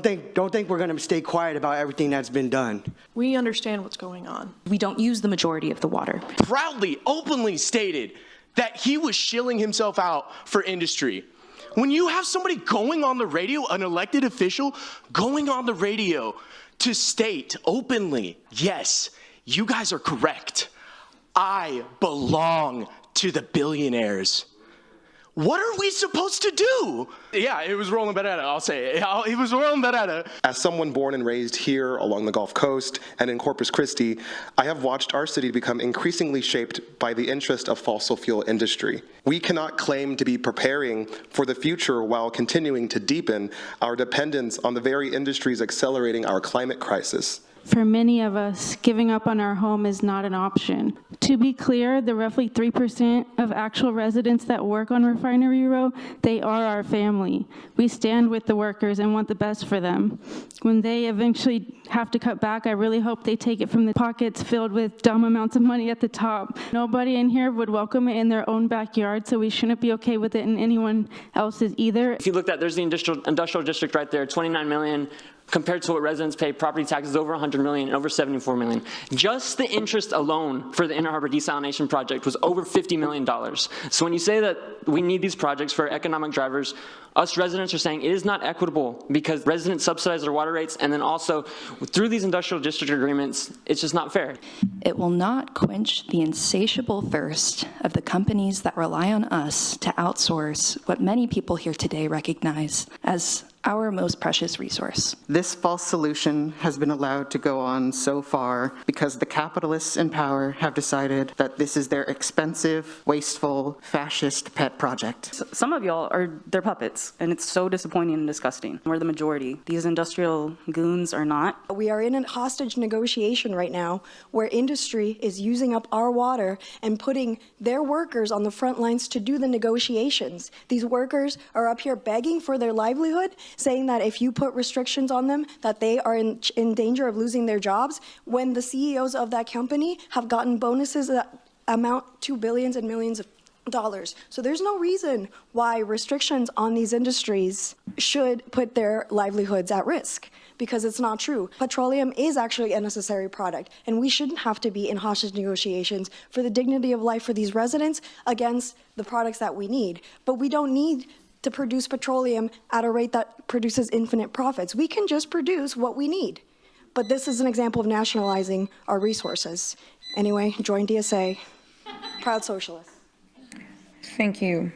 Don't think we're going to stay quiet about everything that's been done. We understand what's going on. We don't use the majority of the water. Proudly, openly stated that he was shilling himself out for industry. When you have somebody going on the radio, an elected official going on the radio to state openly, yes, you guys are correct. I belong to the billionaires. What are we supposed to do? Yeah, it was rolling Beretta, I'll say it. It was rolling Beretta. As someone born and raised here along the Gulf Coast and in Corpus Christi, I have watched our city become increasingly shaped by the interest of fossil fuel industry. We cannot claim to be preparing for the future while continuing to deepen our dependence on the very industries accelerating our climate crisis. For many of us, giving up on our home is not an option. To be clear, the roughly 3% of actual residents that work on Refinery Row, they are our family. We stand with the workers and want the best for them. When they eventually have to cut back, I really hope they take it from the pockets filled with dumb amounts of money at the top. Nobody in here would welcome it in their own backyard, so we shouldn't be okay with it in anyone else's either. If you looked at, there's the industrial district right there, 29 million. Compared to what residents pay, property taxes over 100 million and over 74 million. Just the interest alone for the Inner Harbor Desalination Project was over $50 million. So when you say that we need these projects for economic drivers, us residents are saying it is not equitable because residents subsidize their water rates, and then also through these industrial district agreements, it's just not fair. It will not quench the insatiable thirst of the companies that rely on us to outsource what many people here today recognize as our most precious resource. This false solution has been allowed to go on so far because the capitalists in power have decided that this is their expensive, wasteful, fascist pet project. Some of y'all are their puppets, and it's so disappointing and disgusting. We're the majority. These industrial goons are not. We are in a hostage negotiation right now where industry is using up our water and putting their workers on the front lines to do the negotiations. These workers are up here begging for their livelihood, saying that if you put restrictions on them, that they are in danger of losing their jobs, when the CEOs of that company have gotten bonuses that amount to billions and millions of dollars. So there's no reason why restrictions on these industries should put their livelihoods at risk, because it's not true. Petroleum is actually a necessary product, and we shouldn't have to be in hostage negotiations for the dignity of life for these residents against the products that we need. But we don't need to produce petroleum at a rate that produces infinite profits. We can just produce what we need. But this is an example of nationalizing our resources. Anyway, join DSA. Proud socialist. Thank you.